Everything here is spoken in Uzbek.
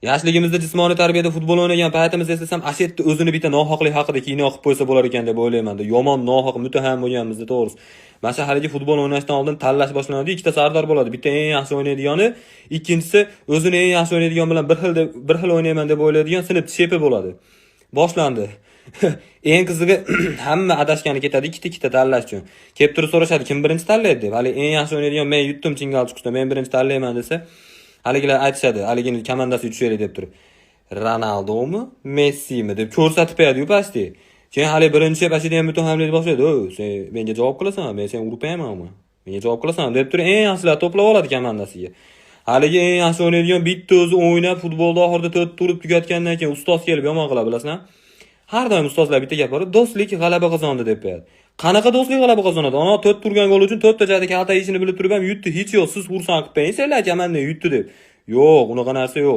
Yoshligimizda jismoniy tarbiyada futbol o'ynagan paytimizda eslasam, Ashetni o'zini bitta nohaqlik haqida kino qilib qo'ysa bo'lar ekan deb o'ylayman. Yomon nohaq muttaham bo'lganimizda to'g'risi. Mana haligi futbol o'ynashdan oldin tanlash boshlanadi. Ikkita sardor bo'ladi. Bitta eng yaxshi o'ynaydigani, ikkinchisi o'zini eng yaxshi o'ynaydigan bilan bir xil o'ynayman deb o'ylaydigan sinf shepi bo'ladi. Boshlandi. Eng qizig'i hamma adashgani ketadi, ikkita tanlash uchun. Kelib turib so'rashadi, kim birinchi tanlaydi deb. Hali eng yaxshi o'ynaydigan men yutdim chingal chiqishda, men birinchi tanlayman desa, haligilar aytishadi, haligini komandasi tushaylik deb turib. Ronaldomi, Messimi deb ko'rsatib qo'yadi-yu pastda. Keyin hali birinchi pastda ham muttahamlik boshlaydi. Sen menga javob qilasanmi? Men seni urib qo'yamanmi? Menga javob qilasanmi deb turib eng yaxshilar to'plab oladi komandasiga. Haligi eng yaxshi o'ynaydigan bitta o'zi o'ynab futbolda oxirida 4 turib tugatgandan keyin ustoz kelib yomon qila bilasizmi? Har doim ustozlar bitta gap bor, do'stlik g'alaba qozondi deb qo'yadi. Qanaqa do'stlik g'alaba qozonadi? Ana 4 turgan gol uchun 4 ta joyda kalta ishini bilib turib ham yutdi. Hech yo'q, siz xursand qilib qo'ying, senlar komanda yutdi deb. Yo'q, unaqa narsa yo'q.